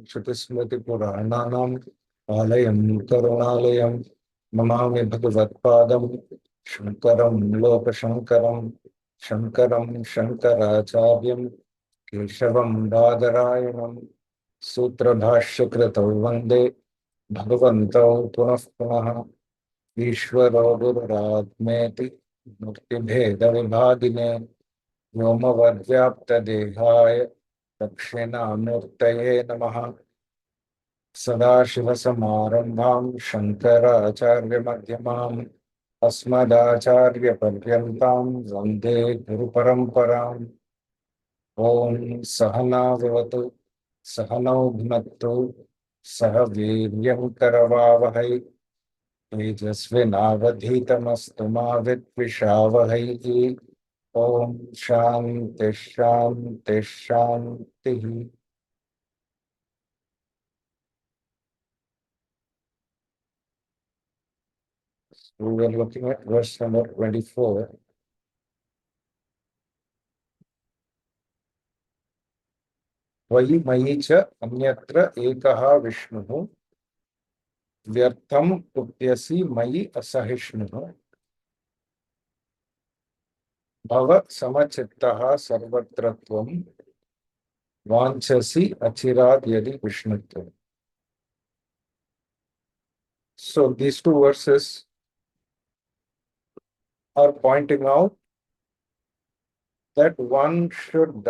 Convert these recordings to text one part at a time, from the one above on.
श्रुतिस्मृतिपुराणानाम् आलयं करुणालयं नमामि भगवत्पादं शङ्करं लोकशङ्करं शङ्करं शङ्कराचार्यं केशवं बादरायणं सूत्रभाष्यकृतौ वन्दे भगवन्तौ पुनः पुनः ईश्वरो गुरुरात्मेति मूर्तिभेदविभागिने व्योमवद्व्याप्तदेहाय दक्षिणामूर्तये नमः। सदाशिवसमारम्भां शङ्कराचार्यमध्यमाम् अस्मदाचार्यपर्यन्तां वन्दे गुरुपरम्पराम्। ॐ सहना भवतु सहनौ भुनक्तु सह वीर्यं करवावहै तेजस्विनावधीतमस्तु मा विद्विषावहै। Om Shanti Shanti Shanti. We are looking at verse number 24. Vayi mayi cha anyatra ekaha Vishnuhu vyartham kupyasi mayi asahishnuhu bhava samachittaha sarvatratvam vanchasi achirad yadi Vishnutvam. So these two verses are pointing out that one should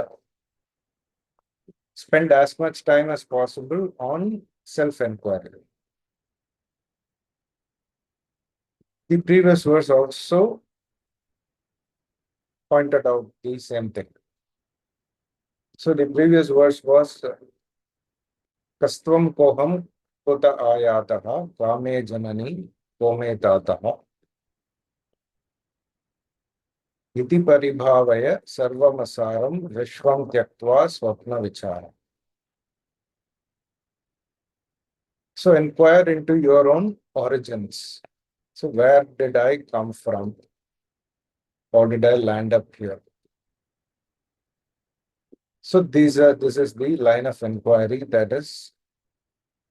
spend as much time as possible on self-inquiry. The previous verse also pointed out the same thing. So the previous verse was Kastvam koham kota ayataha kame janani kome tataha iti paribhavaya sarvamasaram vishvam tyaktva swapna vichara. So inquire into your own origins. So where did I come from? How did I land up here? So this is the line of inquiry that is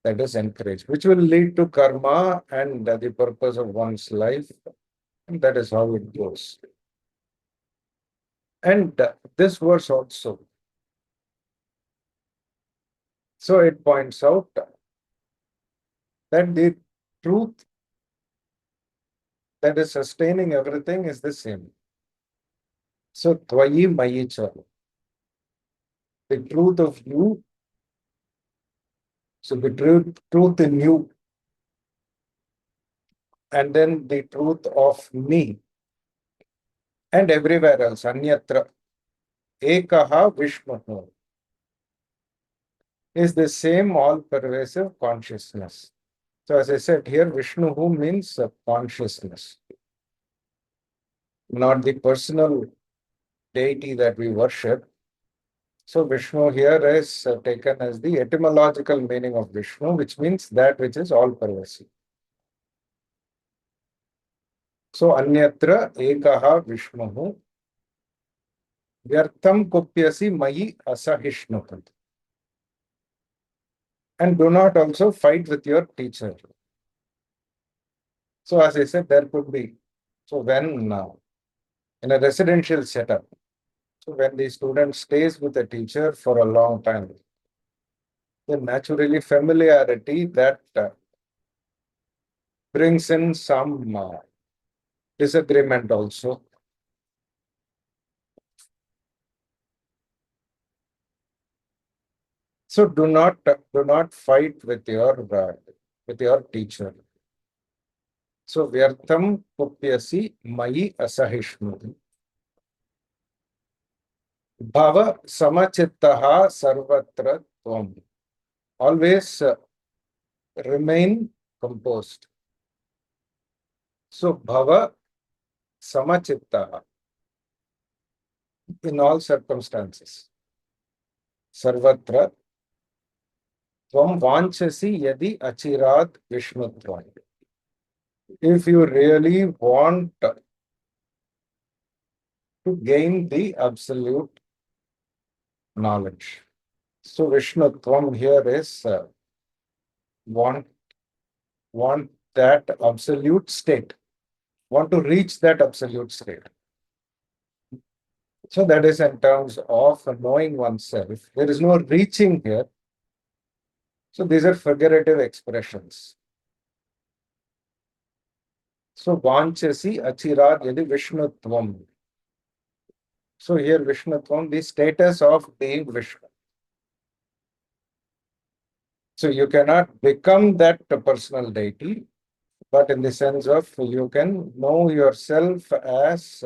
encouraged, which will lead to karma and the purpose of one's life. And that is how it goes. And this verse also. So it points out that the truth that is sustaining everything is the same. So tvayi mayi cha. The truth of you. So the truth in you. And then the truth of me. And everywhere else. Anyatra. Ekaha Vishnuhu. Is the same all-pervasive consciousness. So as I said here, Vishnuhu means consciousness. Not the personal deity that we worship. So Vishnu here is taken as the etymological meaning of Vishnu, which means that which is all-pervasive. So Anyatra Ekaha Vishnuhu Vyartham Kupyasi Mayi Asahishnuhu. And do not also fight with your teacher. So as I said, there could be, so when in a residential setup, so when the student stays with the teacher for a long time, then naturally familiarity that brings in some disagreement also. So do not fight with your teacher. So vyartham kupyasi mayi asahishnuti. Bhava samachittaha sarvatra tvam. Always remain composed. So bhava samachittaha in all circumstances. Sarvatra tvam vanchasi yadi achirat vishnutvam. If you really want to gain the absolute knowledge. So Vishnutvam here is want want that absolute state, want to reach that absolute state. So that is in terms of knowing oneself. There is no reaching here. So these are figurative expressions. So vanchasi achirat yadi Vishnutvam. So here Vishnutvam, the status of being Vishnu. So you cannot become that personal deity, but in the sense of you can know yourself as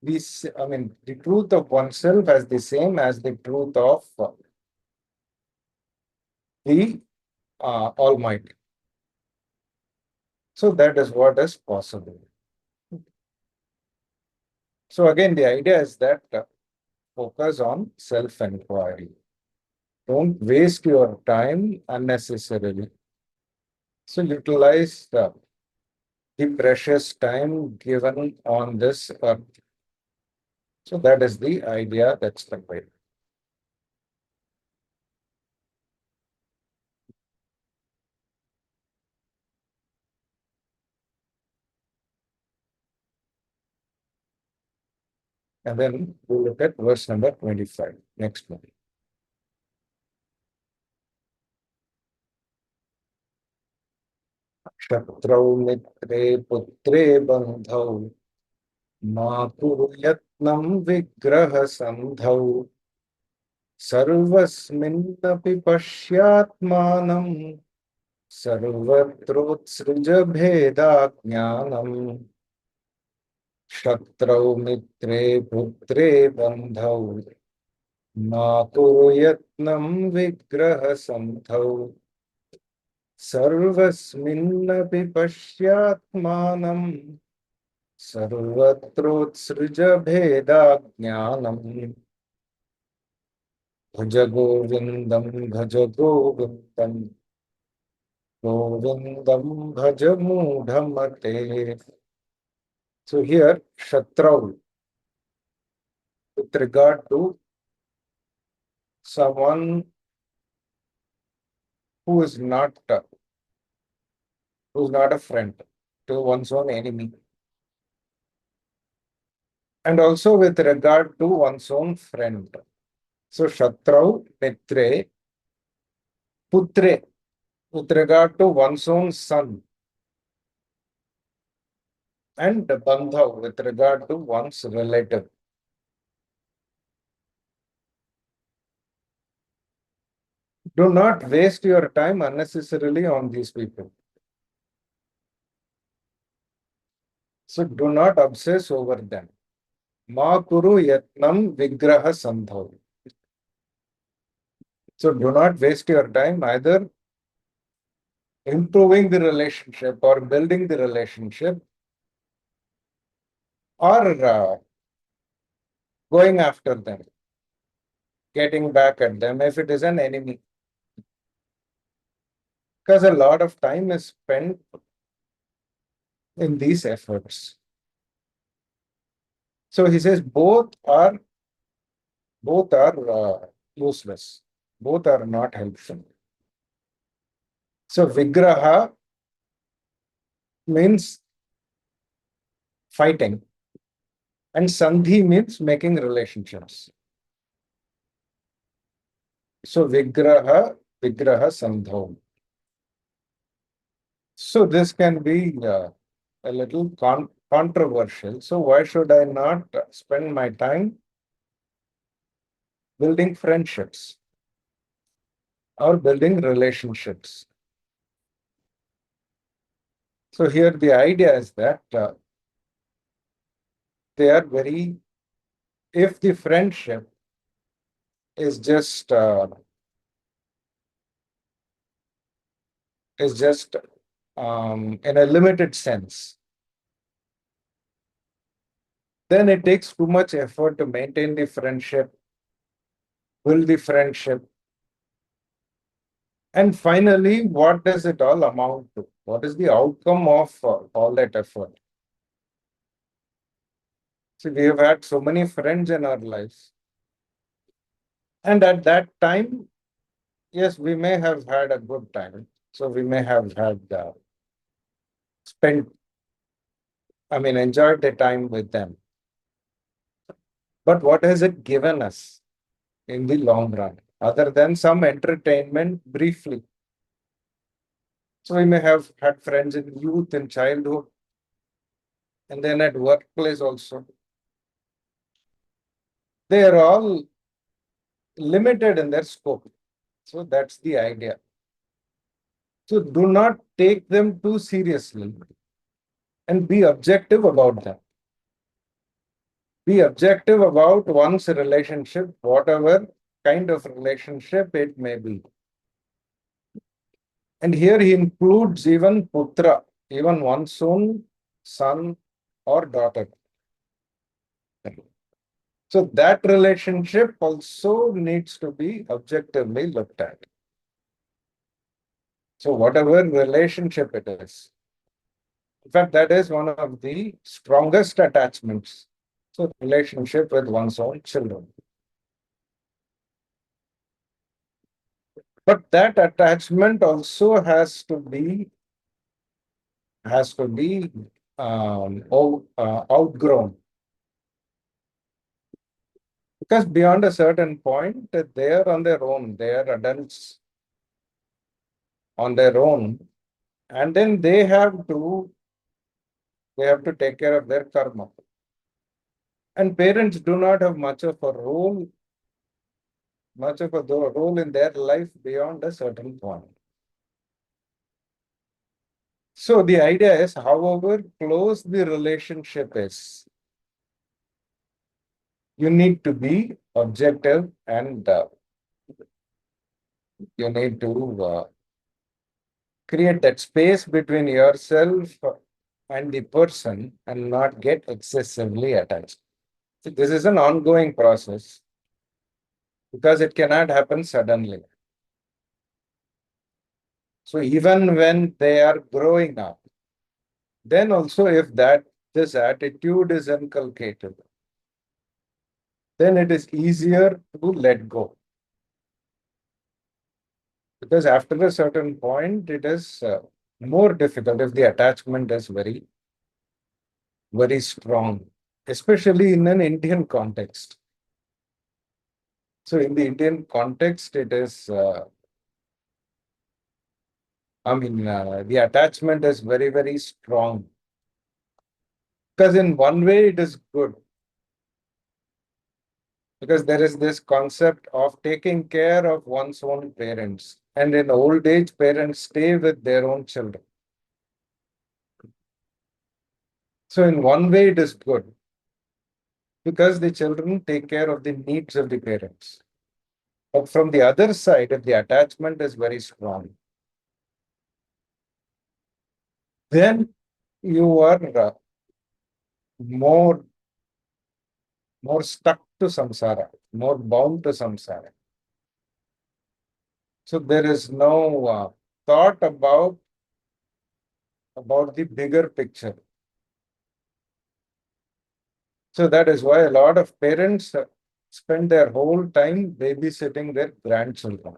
this, I mean, the truth of oneself as the same as the truth of the Almighty. So that is what is possible. So again, the idea is that focus on self-inquiry. Don't waste your time unnecessarily. So utilize the precious time given on this earth. So that is the idea, that's the way. And then we look at verse number 25. Next one. Shatrau mitre putre bandhau ma kuru yatnam vigraha sandhau sarvasminnapi pashyatmanam sarvatrutsrija bheda jnanam shatrau mitre putre bandhau ma kuru yatnam vigraha sandhau सर्वस्मिन्नपि पश्यात्मानं सर्वत्रोत्सृज भेदाज्ञानम् भज गोविन्दं भज गोविन्दं गोविन्दं भज मूढमते. So here Shatrau, with regard to someone who is not a friend, to one's own enemy. And also with regard to one's own friend. So Shatrau, Mitre, Putre, with regard to one's own son. And Bandhav, with regard to one's relative. Do not waste your time unnecessarily on these people. So do not obsess over them. Ma kuru yatnam vigraha sandhav. So do not waste your time either improving the relationship or building the relationship or going after them, getting back at them if it is an enemy. Because a lot of time is spent in these efforts. So he says both are useless. Both are not helpful. So vigraha means fighting, and sandhi means making relationships. So vigraha sandho. So this can be a little controversial. So why should I not spend my time building friendships or building relationships? So here the idea is that they are very, if the friendship is just in a limited sense, then it takes too much effort to maintain the friendship, build the friendship. And finally, what does it all amount to? What is the outcome of all that effort? See, we have had so many friends in our lives. And at that time, yes, we may have had a good time. So we may have had spent, enjoyed the time with them. But what has it given us in the long run, other than some entertainment briefly? So we may have had friends in youth and childhood, and then at workplace also. They are all limited in their scope. So that's the idea. So do not take them too seriously and be objective about them. Be objective about one's relationship, whatever kind of relationship it may be. And here he includes even putra, even one's own son or daughter. So that relationship also needs to be objectively looked at. So whatever relationship it is, in fact, that is one of the strongest attachments. So relationship with one's own children. But that attachment also has to be outgrown, because beyond a certain point they are on their own, they are adults on their own, and then they have to take care of their karma, and parents do not have much of a role in their life beyond a certain point. So the idea is, however close the relationship is, you need to be objective, and you need to create that space between yourself and the person and not get excessively attached. So this is an ongoing process because it cannot happen suddenly. So even when they are growing up, then also if this attitude is inculcated, then it is easier to let go. Because after a certain point, it is more difficult if the attachment is very, very strong, especially in an Indian context. So in the Indian context, it is, the attachment is very, very strong. Because in one way, it is good. Because there is this concept of taking care of one's own parents. And in old age, parents stay with their own children. So in one way, it is good. Because the children take care of the needs of the parents. But from the other side, if the attachment is very strong, then you are more stuck to samsara, more bound to samsara. So there is no thought about the bigger picture. So that is why a lot of parents spend their whole time babysitting their grandchildren.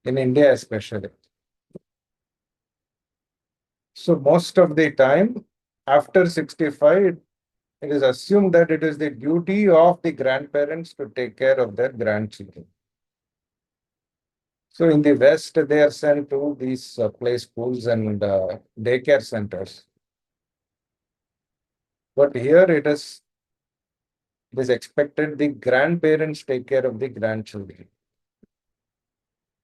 In India especially. So most of the time, after 65, it is assumed that it is the duty of the grandparents to take care of their grandchildren. So in the West, they are sent to these play schools and daycare centers. But here it is expected the grandparents take care of the grandchildren,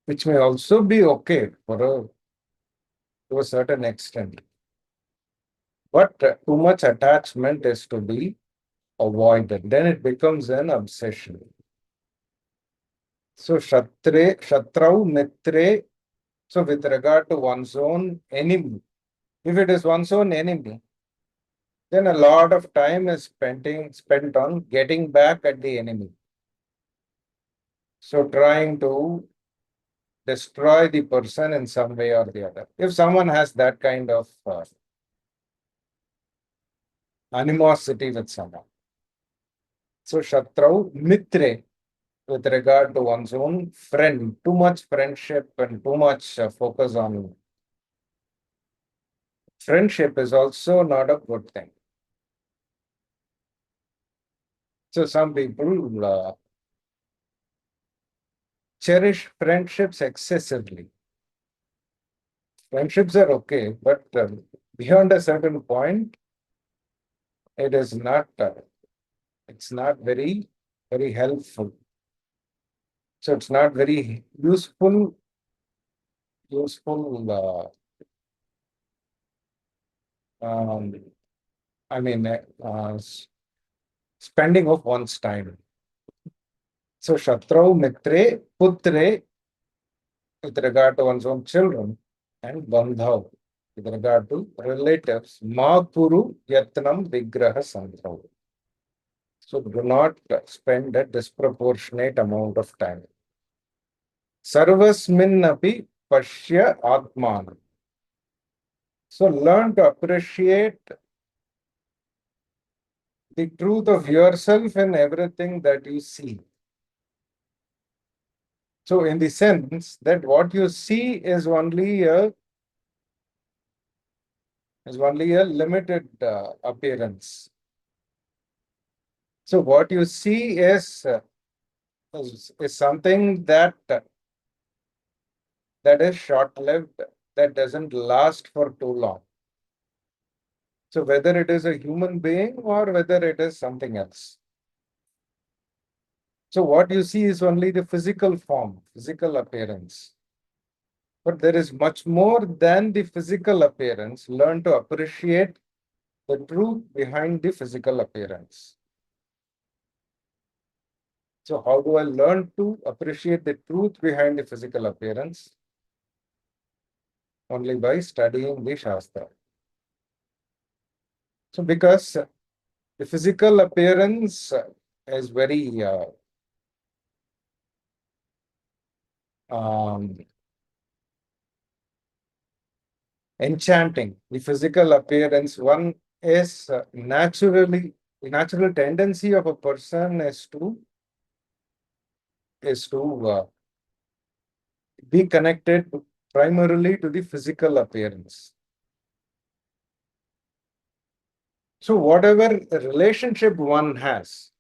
which may also be okay to a certain extent. But too much attachment is to be avoided. Then it becomes an obsession. So Shatrau Mitre, so with regard to one's own enemy, if it is one's own enemy, then a lot of time is spent on getting back at the enemy. So trying to destroy the person in some way or the other. If someone has that kind of animosity with someone, So Shatrau, Mitre, with regard to one's own friend, too much friendship and too much focus on friendship is also not a good thing. So some people cherish friendships excessively. Friendships are okay, but beyond a certain point, it is not. It's not very helpful. So it's not very useful. Um, I mean, spending of one's time. So Shatrau, Mitre, Putre, with regard to one's own children, and Bandhav, with regard to relatives, Makuru Yatnam Vigraha Sandhav. So do not spend a disproportionate amount of time. Sarvasminnapi Pashya Atman. So learn to appreciate the truth of yourself in everything that you see. So in the sense that what you see is only a limited appearance. So what you see is something that is short-lived, that doesn't last for too long. So whether it is a human being or whether it is something else. So what you see is only the physical form, physical appearance. But there is much more than the physical appearance. Learn to appreciate the truth behind the physical appearance. So how do I learn to appreciate the truth behind the physical appearance? Only by studying the Shastra. So because the physical appearance is very um, enchanting. The physical appearance, one is the natural tendency of a person is to be connected primarily to the physical appearance. So whatever relationship one has,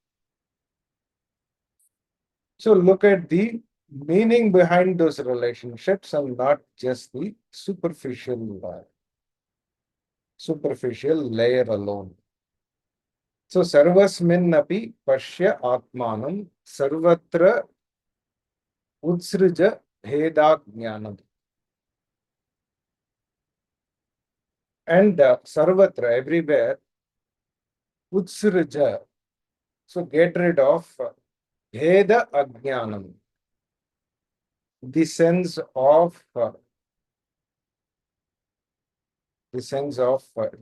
so look at the meaning behind those relationships and not just the superficial layer alone. So sarvasmin api pashya atmanam sarvatra utsrija bheda jnanam. And sarvatra, everywhere, utsrija. So get rid of bheda ajnanam, the sense of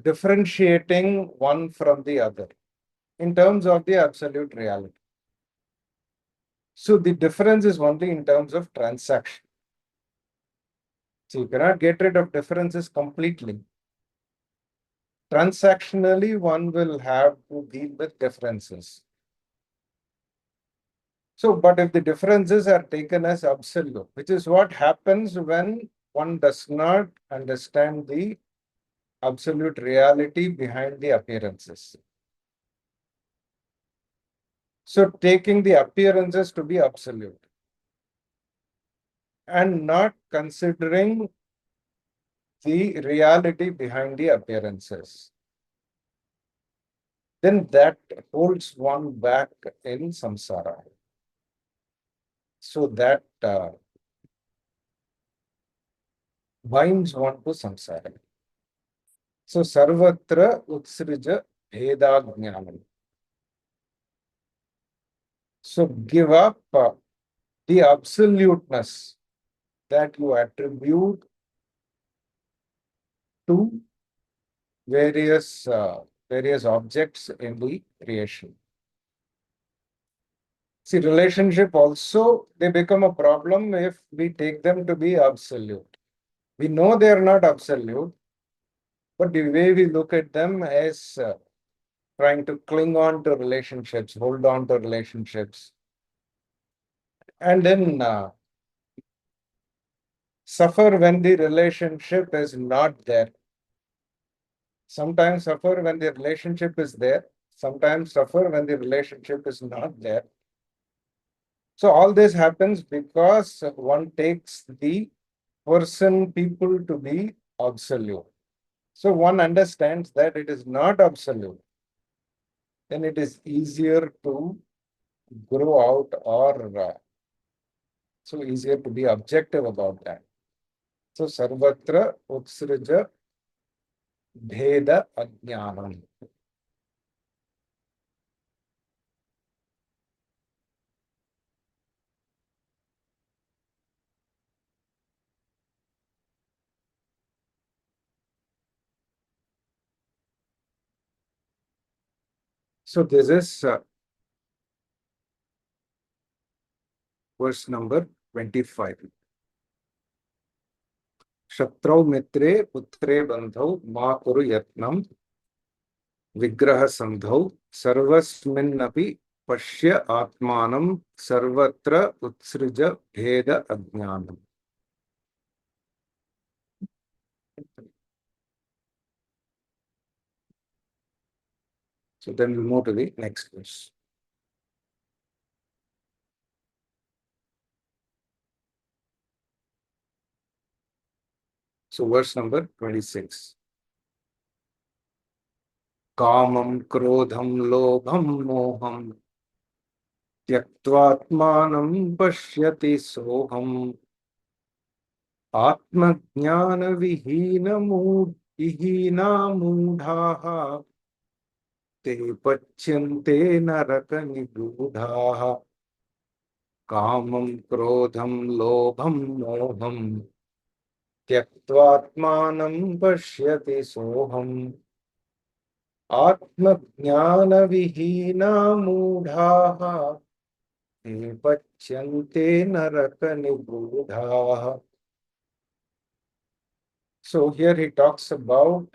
differentiating one from the other in terms of the absolute reality. So the difference is only in terms of transaction. So you cannot get rid of differences completely. Transactionally, one will have to deal with differences. So, but if the differences are taken as absolute, which is what happens when one does not understand the absolute reality behind the appearances. So, taking the appearances to be absolute and not considering the reality behind the appearances, then that holds one back in samsara. So that binds one to samsara. So sarvatra utsrija bhedajnanam. So give up the absoluteness that you attribute to various objects in the creation. See, relationship also, they become a problem if we take them to be absolute. We know they are not absolute, but the way we look at them as trying to cling on to relationships, hold on to relationships, and then suffer when the relationship is not there. Sometimes suffer when the relationship is there, sometimes suffer when the relationship is not there. So all this happens because one takes the person, people to be absolute. So one understands that it is not absolute, then it is easier to grow out or so easier to be objective about that. So sarvatra utsrija bheda ajnanam. So this is verse number 25. Shatrau mitre putre bandhau ma kuru yatnam vigraha sandhau sarvasminnapi pashya atmanam sarvatra utsrija bheda ajnanam. So then we move to the next verse. So verse number 26. Kamam krodham lobham moham त्यक्त्वात्मानं pashyati soham आत्मज्ञानविहीनमूढाः ते पच्यन्ते नरकनिगूढाः कामं क्रोधं लोभं मोहं त्यक्त्वात्मानं पश्यति सोऽहम् आत्मज्ञानविहीनमूढाः ते पच्यन्ते नरकनिगूढाः. So here he talks about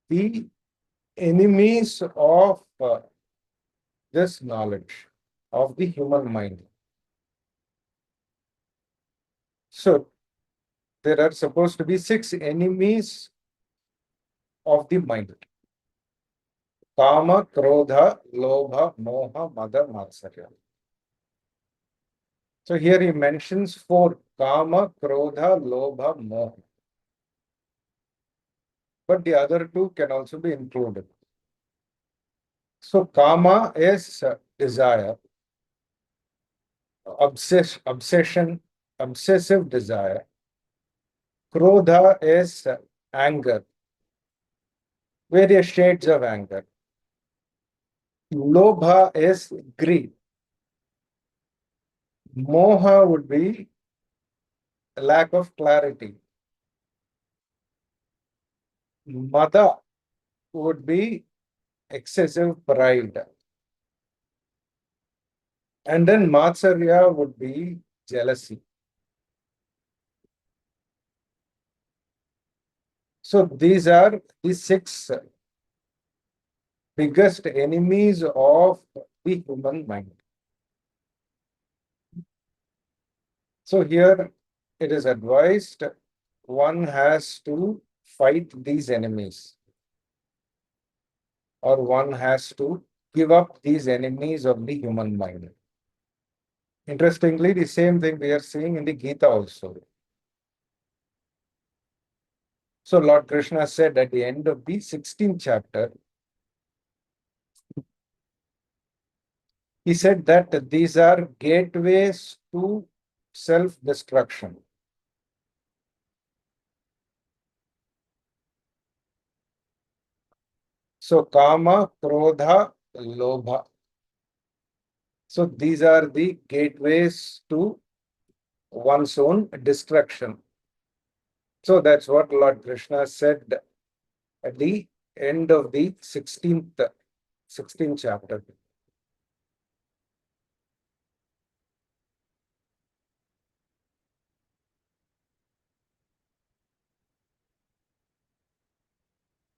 the enemies of this knowledge of the human mind. So there are supposed to be 6 enemies of the mind: Kama, Krodha, Lobha, Moha, Mada, Matsarya. So here he mentions 4: Kama, Krodha, Lobha, Moha. But the other 2 can also be included. So Kama is desire, obsession, obsessive desire. Krodha is anger, various shades of anger. Lobha is greed. Moha would be lack of clarity. Mada would be excessive pride. And then Matsarya would be jealousy. So these are the 6 biggest enemies of the human mind. So here it is advised one has to fight these enemies, or one has to give up these enemies of the human mind. Interestingly, the same thing we are seeing in the Gita also. So Lord Krishna said at the end of the 16th chapter, he said that these are gateways to self-destruction. So Kama, Krodha, Lobha. So these are the gateways to one's own destruction. So that's what Lord Krishna said at the end of the 16th chapter.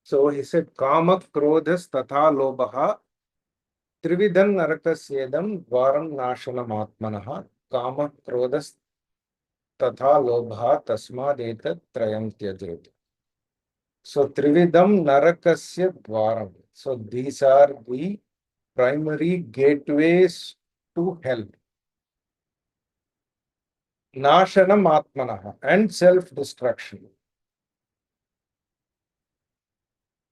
So he said, Kama Krodhas Tatha Lobaha Trividhan Narakasyedam Dvaram Nashanam Atmanaha Kama Krodhas Tatha Lobha Tasmad Etat Trayam Tyajret. So Trividham Narakasya Dvaram. So these are the primary gateways to hell. Nashanam Atmanaha and self-destruction.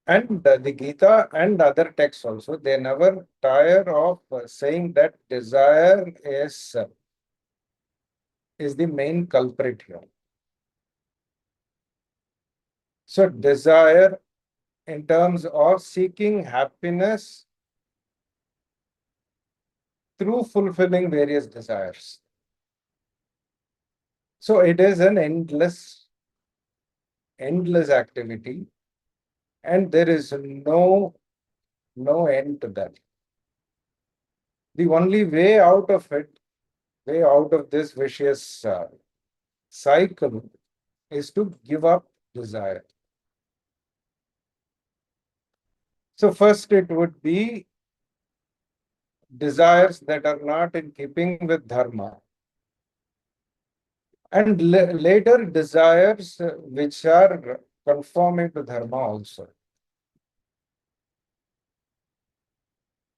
And the Gita and other texts also, they never tire of saying that desire is the main culprit here. So desire in terms of seeking happiness through fulfilling various desires. So it is an endless activity, and there is no end to that. The only way out of this vicious cycle is to give up desire. So first it would be desires that are not in keeping with dharma, and later desires which are conforming to dharma also.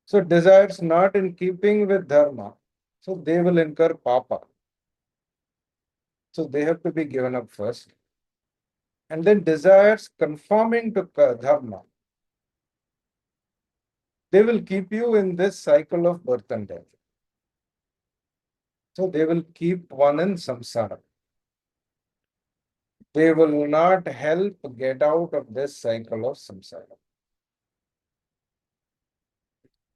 So desires not in keeping with dharma, so they will incur papa. So they have to be given up first. And then desires conforming to dharma, they will keep you in this cycle of birth and death. So they will keep one in samsara. They will not help get out of this cycle of samsara.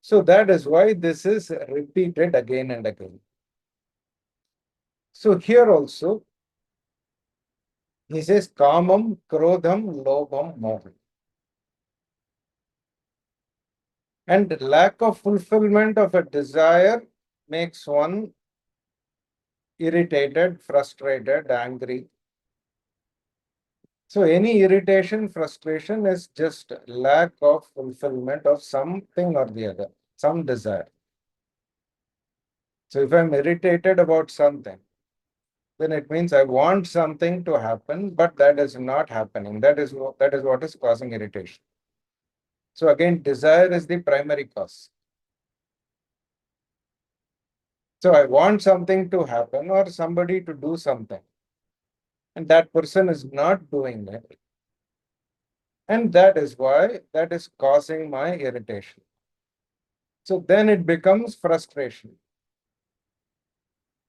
So that is why this is repeated again and again. So here also, he says, Kamam, Krodham, Lobham, Moham. And lack of fulfillment of a desire makes one irritated, frustrated, angry. So any irritation, frustration is just lack of fulfillment of something or the other, some desire. So if I'm irritated about something, then it means I want something to happen, but that is not happening. That is what is causing irritation. So again, desire is the primary cause. So I want something to happen or somebody to do something, and that person is not doing it. And that is why that is causing my irritation. So then it becomes frustration.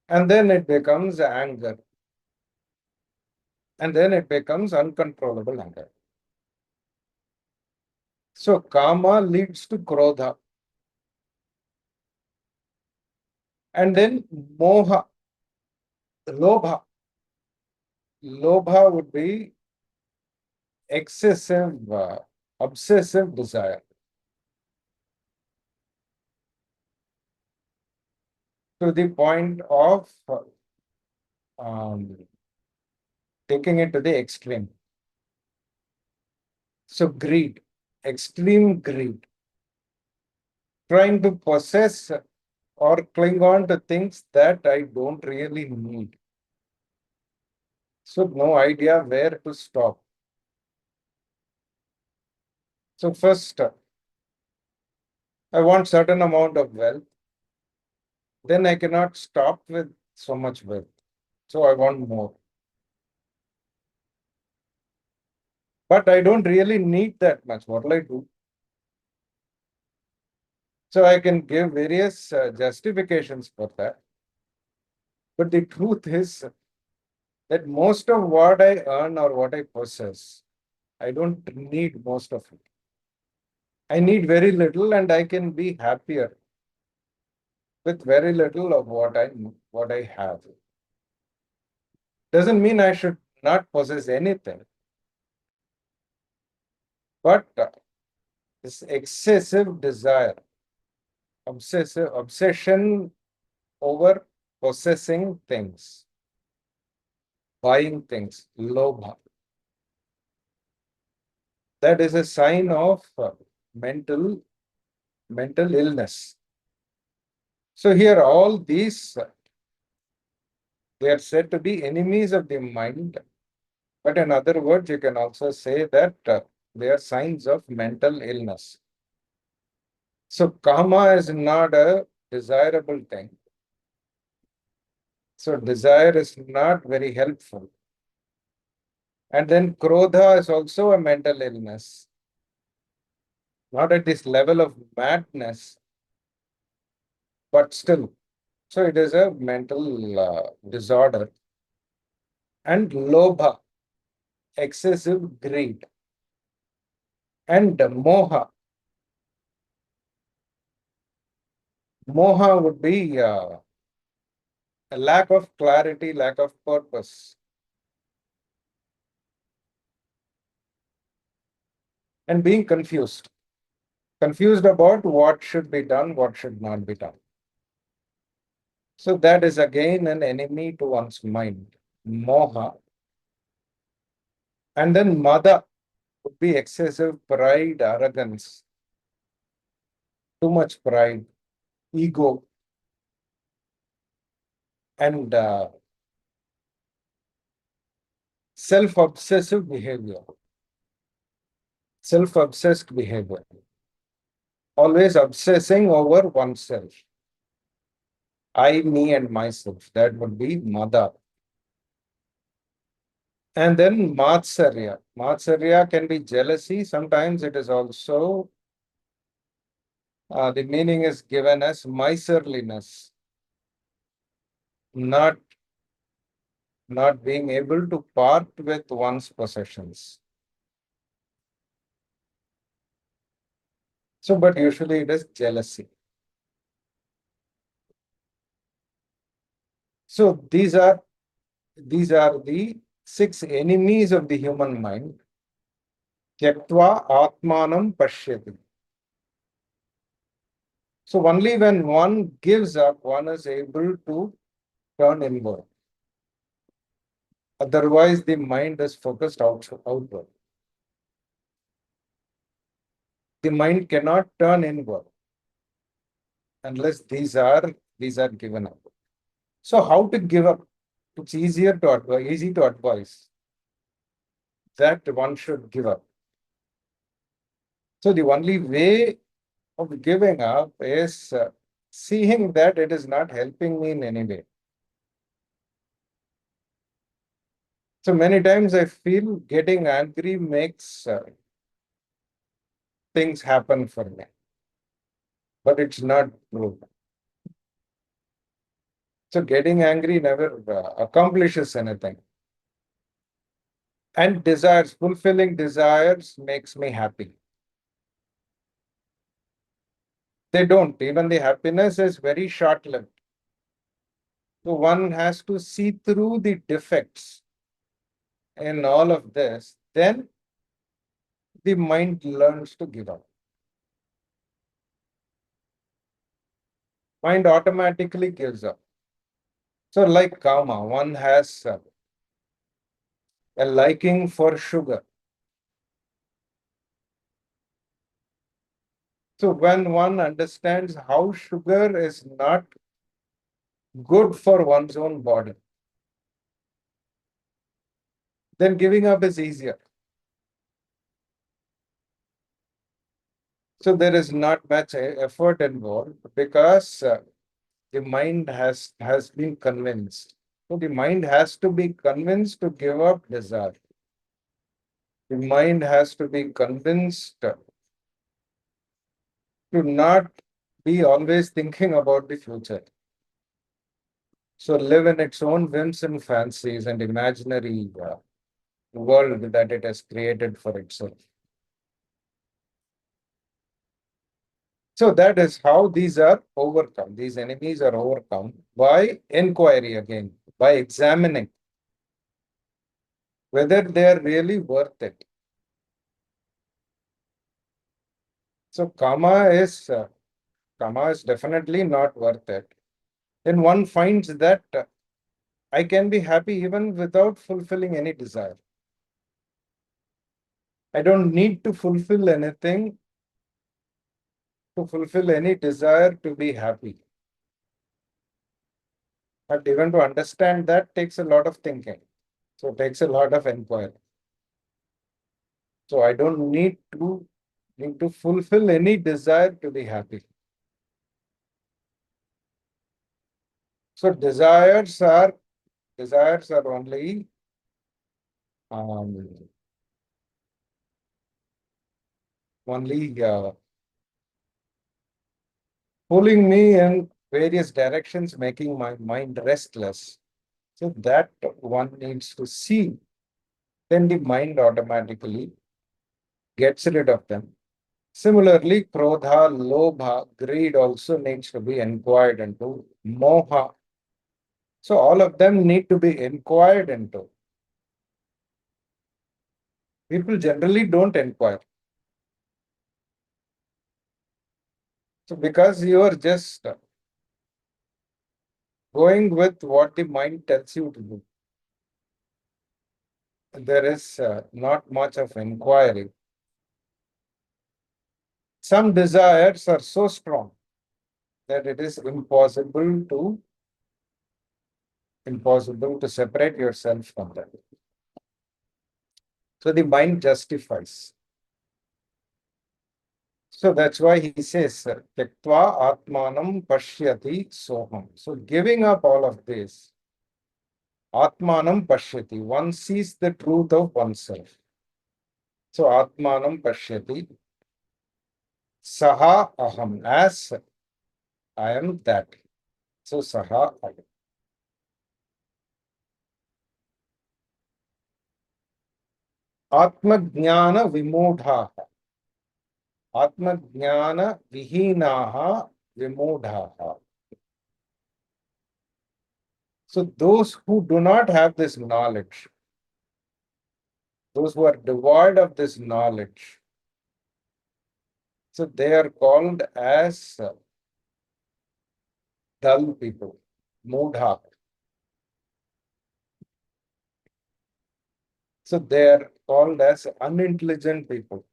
And then it becomes anger. And then it becomes uncontrollable anger. So kama leads to krodha. And then moha, lobha. Lobha would be excessive, obsessive desire. To the point of taking it to the extreme. So greed, extreme greed. Trying to possess or cling on to things that I don't really need. So no idea where to stop. So first, I want certain amount of wealth. Then I cannot stop with so much wealth. So I want more. But I don't really need that much. What will I do? So I can give various justifications for that. But the truth is that most of what I earn or what I possess, I don't need most of it. I need very little and I can be happier with very little of what I have. Doesn't mean I should not possess anything. But this excessive desire, obsession over possessing things, buying things, lobha. that is a sign of mental mental illness. So here all these they are said to be enemies of the mind, but in other words, you can also say that they are signs of mental illness. So kama is not a desirable thing. So desire is not very helpful. And then krodha is also a mental illness, not at this level of madness, but still. So it is a mental disorder. And lobha, excessive greed. And moha. Moha would be a lack of clarity, lack of purpose. And being confused. Confused about what should be done, what should not be done. So that is again an enemy to one's mind. Moha. And then mada would be excessive pride, arrogance, too much pride, ego, and self-obsessive behavior, self-obsessed behavior, always obsessing over oneself. I, me, and myself. That would be mada. And then matsarya. Matsarya can be jealousy. Sometimes it is also, the meaning is given as miserliness, not, not being able to part with one's possessions. So, but usually it is jealousy. So these are the six enemies of the human mind. Tyaktva atmanam pashyati. So only when one gives up, one is able to turn inward. Otherwise, the mind is focused outward. The mind cannot turn inward unless these are given up. So how to give up? It's easier to advise, easy to advise that one should give up. So the only way of giving up is seeing that it is not helping me in any way. So many times I feel getting angry makes things happen for me, but it's not true. So getting angry never accomplishes anything. And desires, fulfilling desires makes me happy. They don't. Even the happiness is very short-lived. So one has to see through the defects in all of this. Then the mind learns to give up. Mind automatically gives up. So like kama, one has a liking for sugar. So when one understands how sugar is not good for one's own body, then giving up is easier. So there is not much effort involved because the mind has been convinced. So the mind has to be convinced to give up desire. The mind has to be convinced to not be always thinking about the future. So live in its own whims and fancies and imaginary world that it has created for itself. So that is how these are overcome. These enemies are overcome by inquiry again, by examining whether they are really worth it. So kama is definitely not worth it. Then one finds that I can be happy even without fulfilling any desire. I don't need to fulfill anything, to fulfill any desire to be happy. But even to understand that takes a lot of thinking. So it takes a lot of inquiry. So I don't need to fulfill any desire to be happy. So desires are um, only pulling me in various directions, making my mind restless. So that one needs to see. Then the mind automatically gets rid of them. Similarly, krodha, lobha, greed also needs to be inquired into. Moha. So all of them need to be inquired into. People generally don't inquire. So because you are just going with what the mind tells you to do, there is not much of inquiry. Some desires are so strong that it is impossible to separate yourself from them. So the mind justifies. So that's why he says, Tyaktva Atmanam Pashyati Soham. So giving up all of this, Atmanam Pashyati, one sees the truth of oneself. So Atmanam Pashyati, Saha Aham, as I am that. So Saha Aham. Atmajnana Vimodha. Atmajnana Vihinaha Vimodha. So those who do not have this knowledge, those who are devoid of this knowledge, so they are called as dull people, mudha. So they are called as unintelligent people.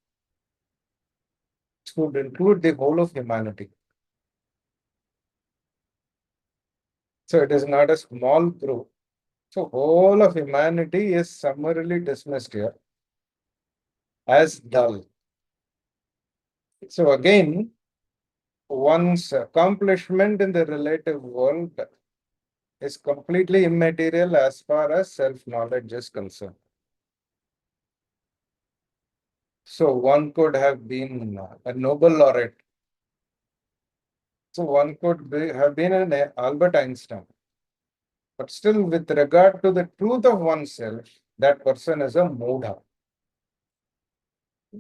It would include the whole of humanity. So it is not a small group. So whole of humanity is summarily dismissed here as dull. So again, one's accomplishment in the relative world is completely immaterial as far as self-knowledge is concerned. So one could have been a Nobel laureate. So one could have been an Albert Einstein. But still, with regard to the truth of oneself, that person is a mudha.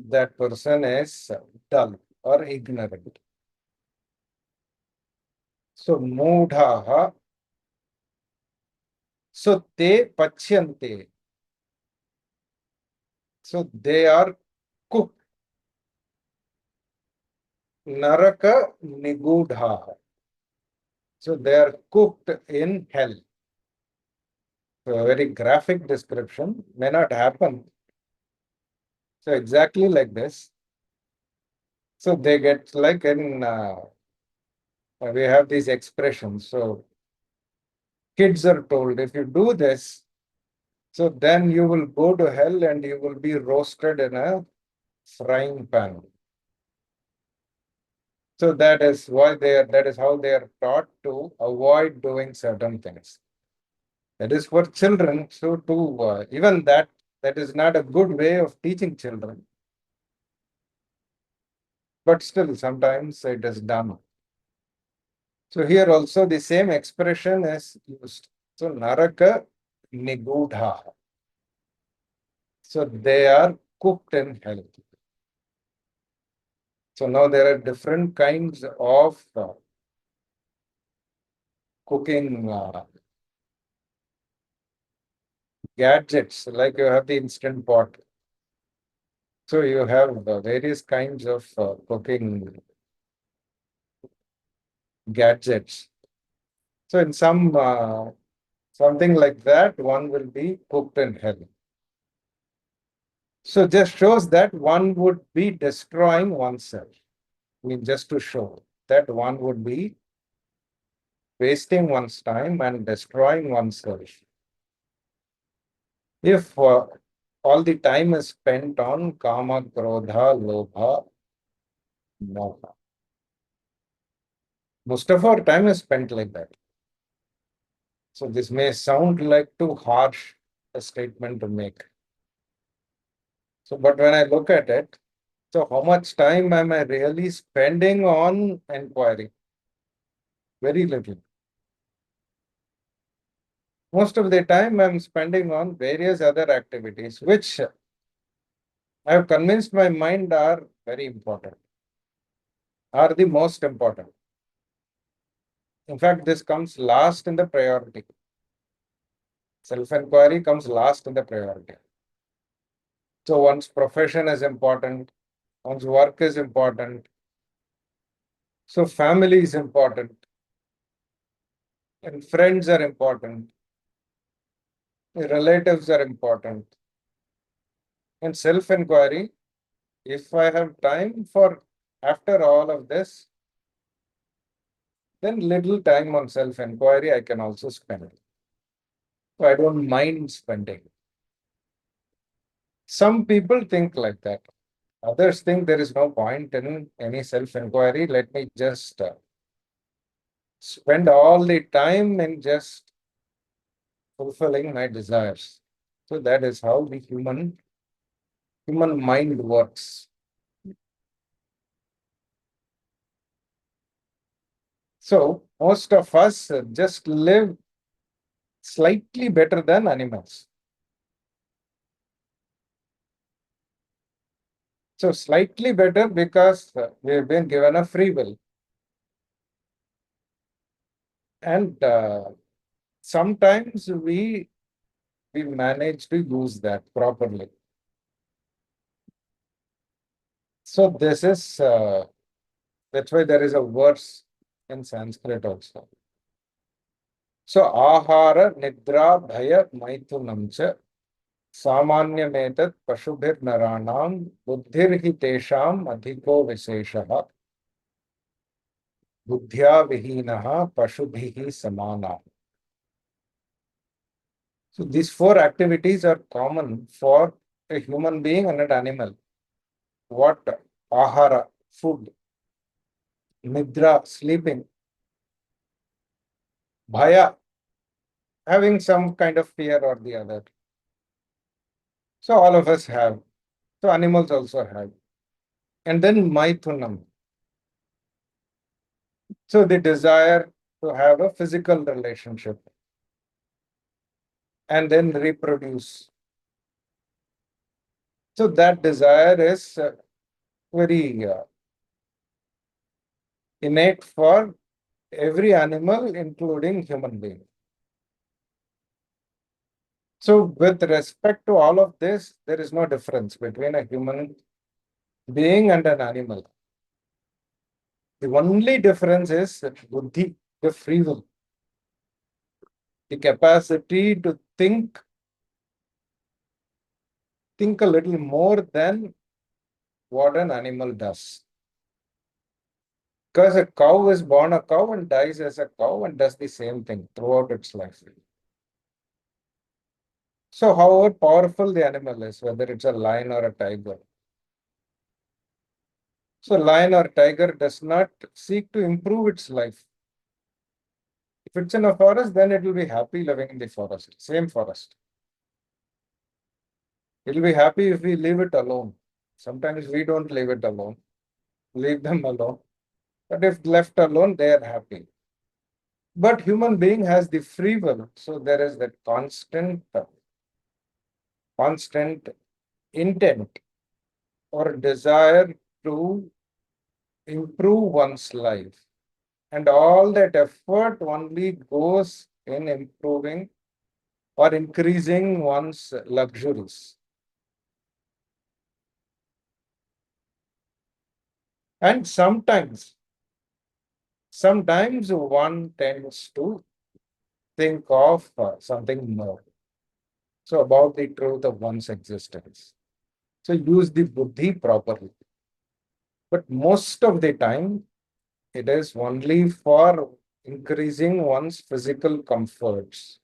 That person is dull or ignorant. So mudha, so te pachyante. So they are cooked. Naraka nigudha. So they are cooked in hell. So a very graphic description may not happen. So exactly like this. So they get like we have these expressions. So kids are told, if you do this, so then you will go to hell and you will be roasted in a frying pan. So that is how they are taught to avoid doing certain things. That is for children. So to even that is not a good way of teaching children. But still, sometimes it is done. So here also the same expression is used. So Naraka Nigudha. So they are cooked in hell. So now there are different kinds of cooking gadgets, like you have the instant pot. So you have various kinds of cooking gadgets. So in something like that, one will be cooked in hell. So just shows that one would be destroying oneself. I mean, just to show that one would be wasting one's time and destroying oneself. If all the time is spent on kama, krodha, lobha, moha. Most of our time is spent like that. So this may sound like too harsh a statement to make. So, but when I look at it, so how much time am I really spending on inquiry? Very little. Most of the time I'm spending on various other activities, which I have convinced my mind are very important, are the most important. In fact, this comes last in the priority. Self-inquiry comes last in the priority. So one's profession is important, one's work is important, so family is important, and friends are important, relatives are important. And self-inquiry, if I have time for after all of this, then little time on self-inquiry I can also spend. So I don't mind spending. Some people think like that. Others think there is no point in any self-inquiry. Let me just spend all the time in just fulfilling my desires. So that is how the human mind works. So most of us just live slightly better than animals. So slightly better because we have been given a free will. And sometimes we manage to use that properly. So this is that's why there is a verse in Sanskrit also. So ahara nidra bhaya maithunam cha सामान्यमेतत् पशुभिर्नराणां बुद्धिर्हि तेषाम् अधिको विशेषः बुद्ध्या विहीनः पशुभिः समानः. So these four activities are common for a human being and an animal. What? Ahara, food. Nidra, sleeping. Bhaya, having some kind of fear or the other. So all of us have. So animals also have. And then maithunam. So the desire to have a physical relationship and then reproduce. So that desire is very innate for every animal, including human being. So with respect to all of this, there is no difference between a human being and an animal. The only difference is buddhi, the free will, the capacity to think a little more than what an animal does. Because a cow is born a cow and dies as a cow and does the same thing throughout its life. So however powerful the animal is, whether it's a lion or a tiger. So lion or tiger does not seek to improve its life. If it's in a forest, then it will be happy living in the forest, same forest. It will be happy if we leave it alone. Sometimes we don't leave it alone, leave them alone. But if left alone, they are happy. But human being has the free will. So there is that constant intent or desire to improve one's life. And all that effort only goes in improving or increasing one's luxuries. And sometimes one tends to think of something more. So about the truth of one's existence. So use the buddhi properly. But most of the time, it is only for increasing one's physical comforts.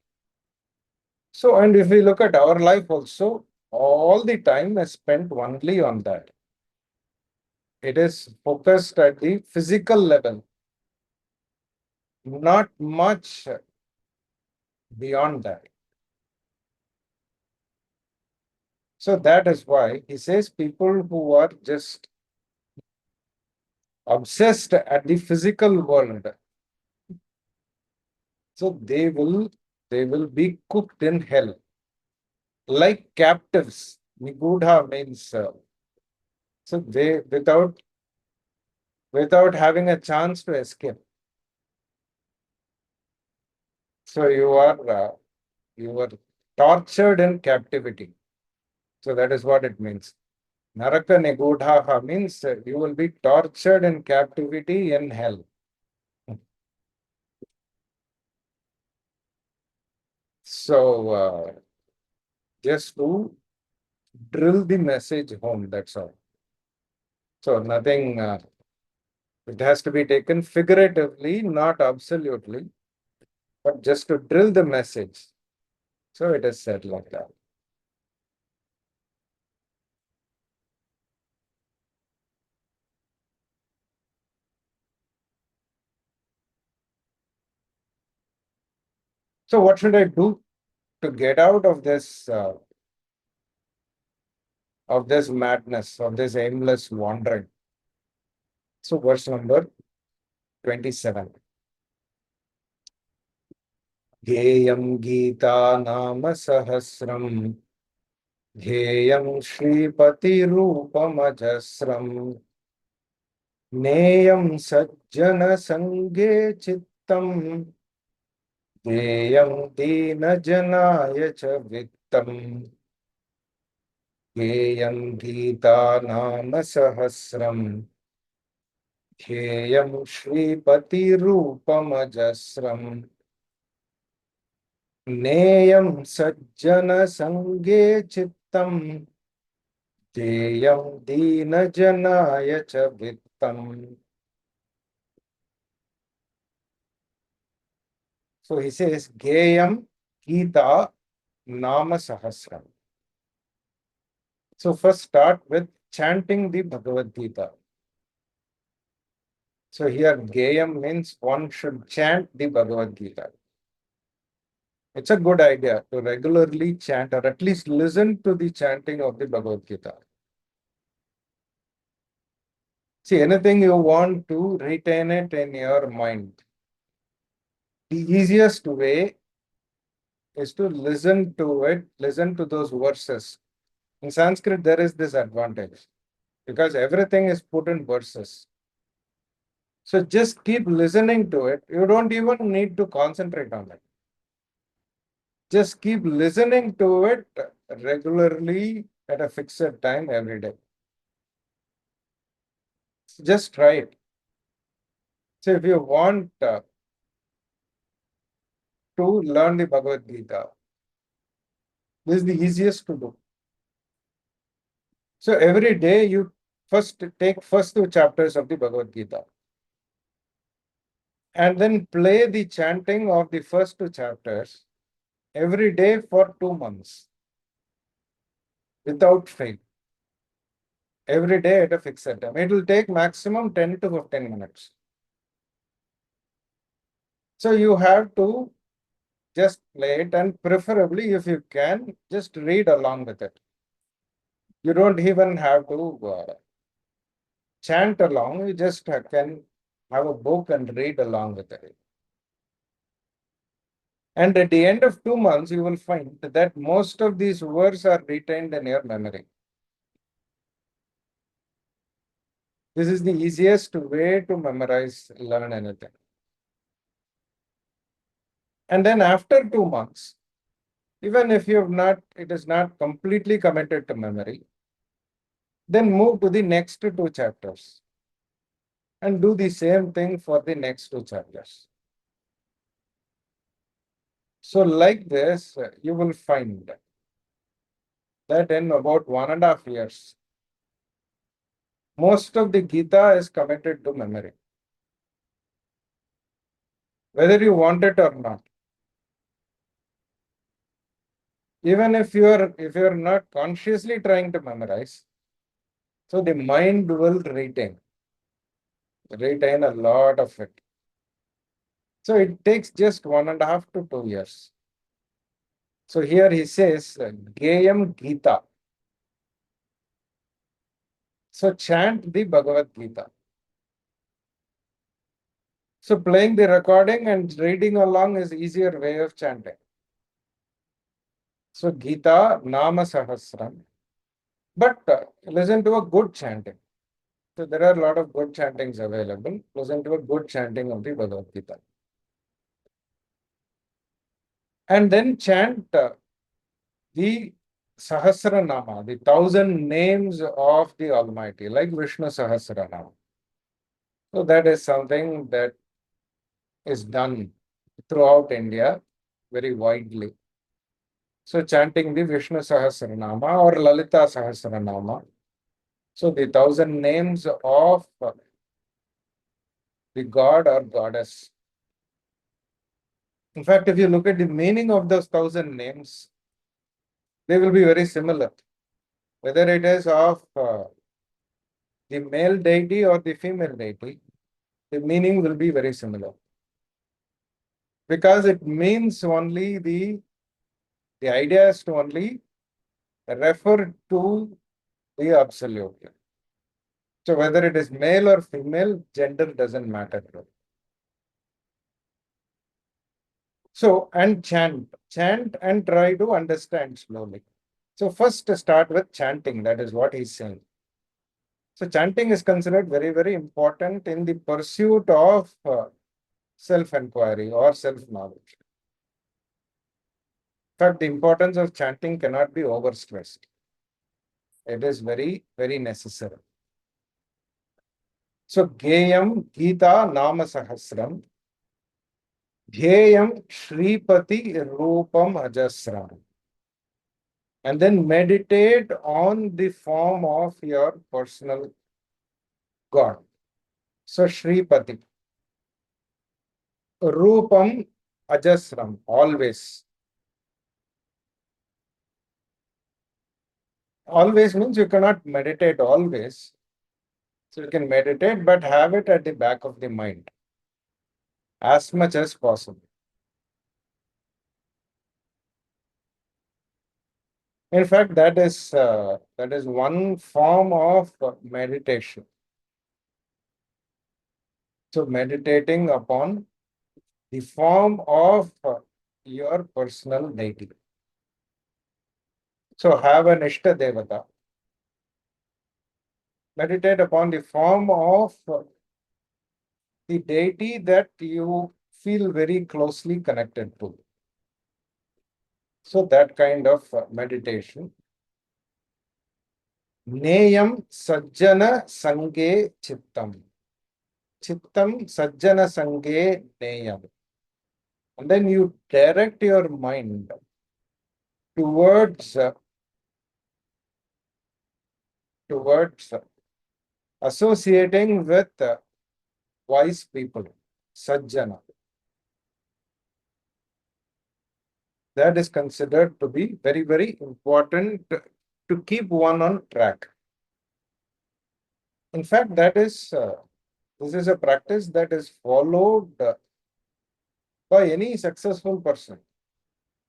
So, and if we look at our life also, all the time is spent only on that. It is focused at the physical level, not much beyond that. So that is why he says people who are just obsessed at the physical world, so they will be cooked in hell like captives. Nigudha means so they without having a chance to escape. So you are tortured in captivity. So that is what it means. Naraka Nigudha means you will be tortured in captivity in hell. So just to drill the message home, that's all. So nothing, it has to be taken figuratively, not absolutely, but just to drill the message. So it is said like that. So what should I do to get out of this madness, of this aimless wandering? So verse number 27. Geyam Gita Nama Sahasram ध्येयं श्रीपतिरूपमजस्रम् नेयं सज्जनसङ्गे चित्तम् ध्येयं दीनजनाय च वित्तम् ध्येयं गीतानामसहस्रम् ध्येयं श्रीपतिरूपमजस्रम् नेयं सज्जनसङ्गे चित्तम् ध्येयं दीनजनाय च वित्तम्. So he says, Geyam Gita Nama Sahasram. So first start with chanting the Bhagavad Gita. So here Geyam means one should chant the Bhagavad Gita. It's a good idea to regularly chant or at least listen to the chanting of the Bhagavad Gita. See, anything you want to retain it in your mind, the easiest way is to listen to it, listen to those verses. In Sanskrit, there is this advantage because everything is put in verses. So just keep listening to it. You don't even need to concentrate on it. Just keep listening to it regularly at a fixed time every day. Just try it. So if you want to learn the Bhagavad Gita, this is the easiest to do. So every day you first take first two chapters of the Bhagavad Gita and then play the chanting of the first two chapters every day for 2 months without fail. Every day at a fixed time. It will take maximum 10 to 15 minutes. So you have to just play it and preferably if you can, just read along with it. You don't even have to chant along, you just can have a book and read along with it. And at the end of 2 months, you will find that most of these words are retained in your memory. This is the easiest way to memorize, learn anything. And then after 2 months, even if you have not, it is not completely committed to memory, then move to the next two chapters and do the same thing for the next two chapters. So like this, you will find that in about 1.5 years, most of the Gita is committed to memory, whether you want it or not. Even if you are not consciously trying to memorize, so the mind will retain a lot of it. So it takes just 1.5 to 2 years. So here he says, Gayam Gita. So chant the Bhagavad Gita. So playing the recording and reading along is easier way of chanting. So Gita Nama Sahasram. But listen to a good chanting. So there are a lot of good chantings available. Listen to a good chanting of the Bhagavad Gita. And then chant the Sahasranama, the 1,000 names of the Almighty, like Vishnu Sahasranama. So that is something that is done throughout India very widely. So chanting the Vishnu Sahasranama or Lalita Sahasranama. So the 1,000 names of the god or goddess. In fact, if you look at the meaning of those 1,000 names, they will be very similar. Whether it is of the male deity or the female deity, the meaning will be very similar. Because it means only the idea is to only refer to the absolute. So whether it is male or female, gender doesn't matter. So, and chant and try to understand slowly. So first start with chanting, that is what he's saying. So chanting is considered very, very important in the pursuit of self-inquiry or self-knowledge. In fact, the importance of chanting cannot be overstressed. It is very, very necessary. So, Geyam Gita Nama Sahasram, Dhyayam Shripati Rupam Ajasram. And then meditate on the form of your personal God. So, Shripati. Rupam Ajasram, always. Always means you cannot meditate always. So you can meditate, but have it at the back of the mind as much as possible. In fact, that is one form of meditation. So meditating upon the form of your personal deity. So have an Ishta Devata. Meditate upon the form of the deity that you feel very closely connected to. So that kind of meditation. Neyam Sajjana Sange Chittam. Chittam Sajjana Sange Neyam. And then you direct your mind towards associating with wise people, Sajjana. That is considered to be very, very important to keep one on track. In fact, this is a practice that is followed by any successful person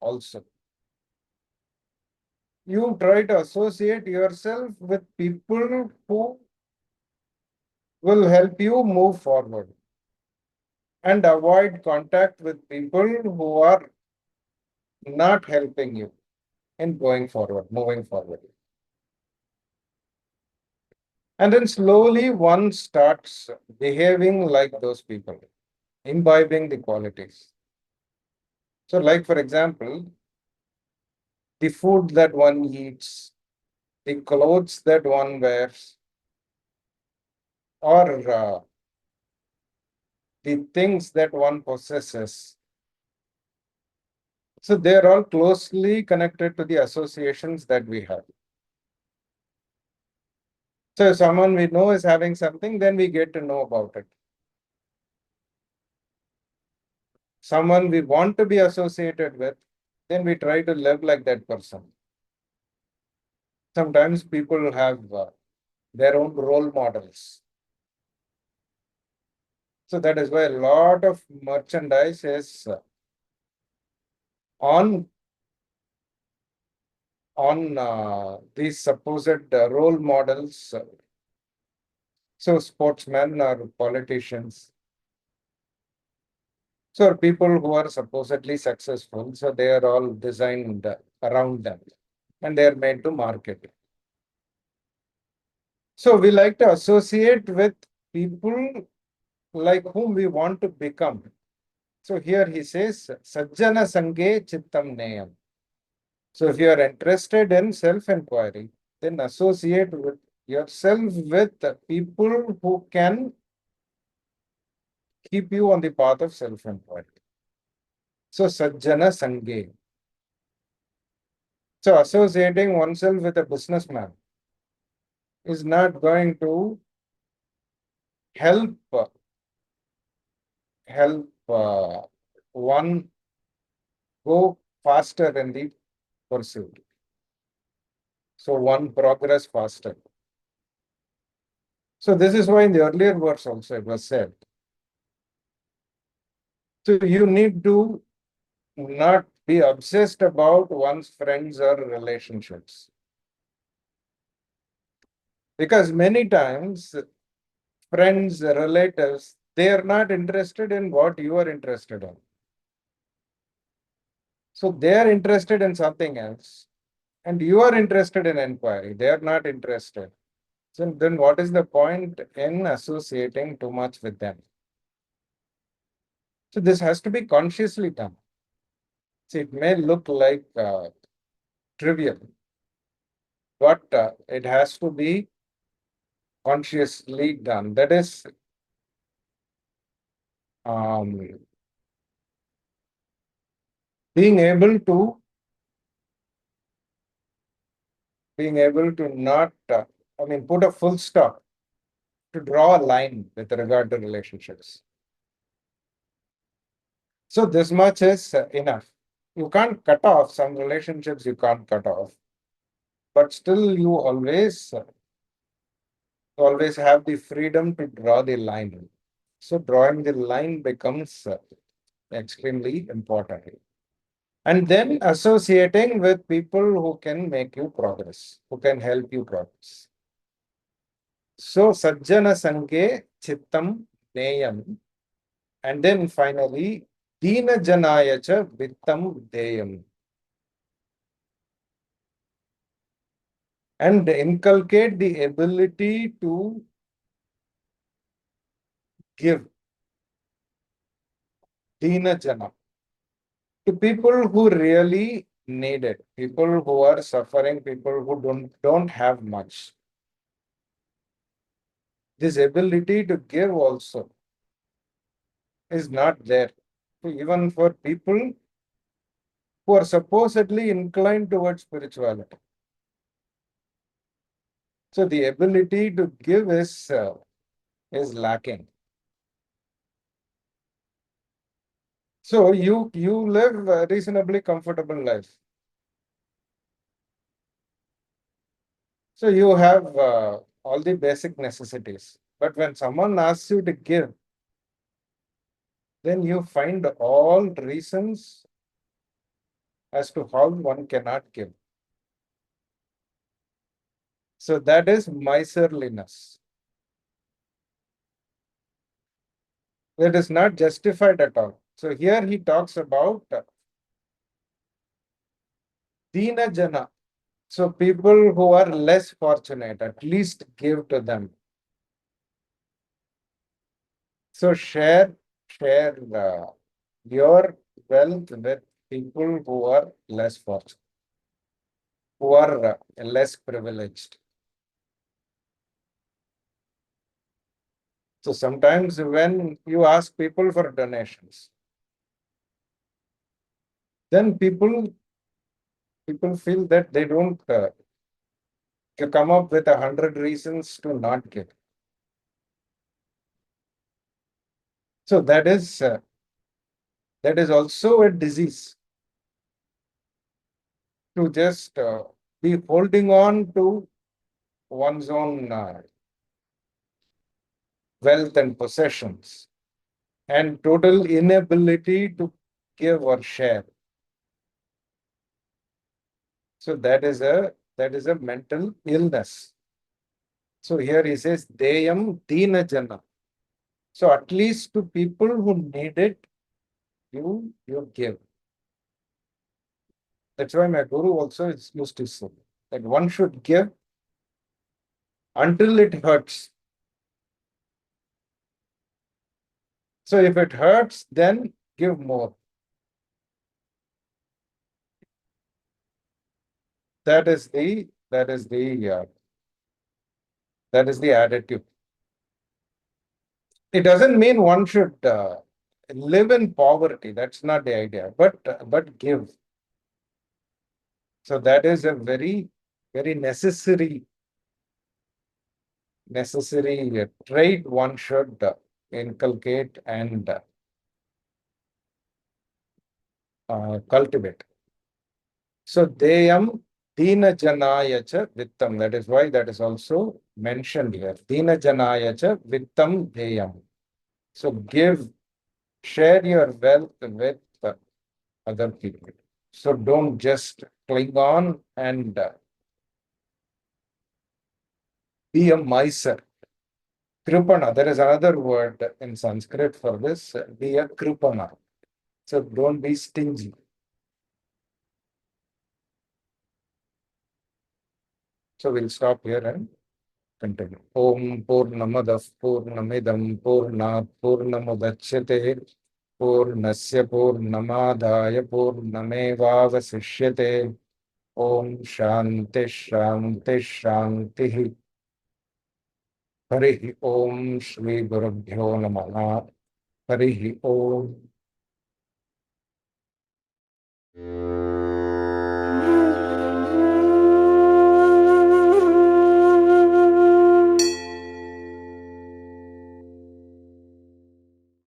also. You try to associate yourself with people who will help you move forward and avoid contact with people who are not helping you in going forward, moving forward. And then slowly one starts behaving like those people, imbibing the qualities. So, like for example, the food that one eats, the clothes that one wears, or the things that one possesses. So they are all closely connected to the associations that we have. So if someone we know is having something, then we get to know about it. Someone we want to be associated with, then we try to live like that person. Sometimes people have their own role models. So that is why a lot of merchandise is on these supposed role models. So sportsmen or politicians. So people who are supposedly successful, so they are all designed around them and they are made to market. So we like to associate with people like whom we want to become. So here he says, Sajjana Sange Chittam Neyam. So if you are interested in self-inquiry, then associate with yourself with people who can keep you on the path of self-inquiry. So Sajjana Sange. So associating oneself with a businessman is not going to help one go faster in the pursuit. So one progress faster. So this is why in the earlier verse also it was said. So you need to not be obsessed about one's friends or relationships. Because many times friends, relatives, they are not interested in what you are interested in. So they are interested in something else. And you are interested in inquiry. They are not interested. So then what is the point in associating too much with them? So this has to be consciously done. See, it may look like trivial, but it has to be consciously done. That is, um, being able to not, put a full stop, to draw a line with regard to relationships. So this much is enough. You can't cut off some relationships. You can't cut off, but still you always have the freedom to draw the line. So drawing the line becomes extremely important. And then associating with people who can make you progress, who can help you progress. So Sajjana Sange Chittam Neyam. And then finally, Dina Janaya cha Vittam Deyam. And inculcate the ability to give Dina Jana to people who really need it, people who are suffering, people who don't have much. This ability to give also is not there. So even for people who are supposedly inclined towards spirituality. So the ability to give is lacking. So you live a reasonably comfortable life. So you have all the basic necessities. But when someone asks you to give, then you find all reasons as to how one cannot give. So that is miserliness. That is not justified at all. So here he talks about Dina Jana. So people who are less fortunate, at least give to them. So share your wealth with people who are less fortunate, who are less privileged. So sometimes when you ask people for donations, then people feel that they don't come up with 100 reasons to not give. So that is also a disease, to just be holding on to one's own wealth and possessions, and total inability to give or share. So that is a mental illness. So here he says, Deyam Dina Jana. So at least to people who need it, you give. That's why my guru also used to say that one should give until it hurts. So if it hurts, then give more. That is the attitude. It doesn't mean one should live in poverty. That's not the idea. But give. So that is a very very necessary trait one should inculcate and cultivate. So deyam dina janaya cha vittam. That is why that is also mentioned here. Dina janaya cha vittam deyam. So share your wealth with other people. So don't just cling on and be a miser. Kripana, there is another word in Sanskrit for this, be a kripana. So don't be stingy. So we'll stop here and continue. Om Purnamadav Purnamidam Purnat Purnamudachyate Purnasya Purnamadaya Purnamevavasishyate. Om Shanti Shanti Shanti. Harihi Om Shri Gurubhyo Namaha. Harihi Om.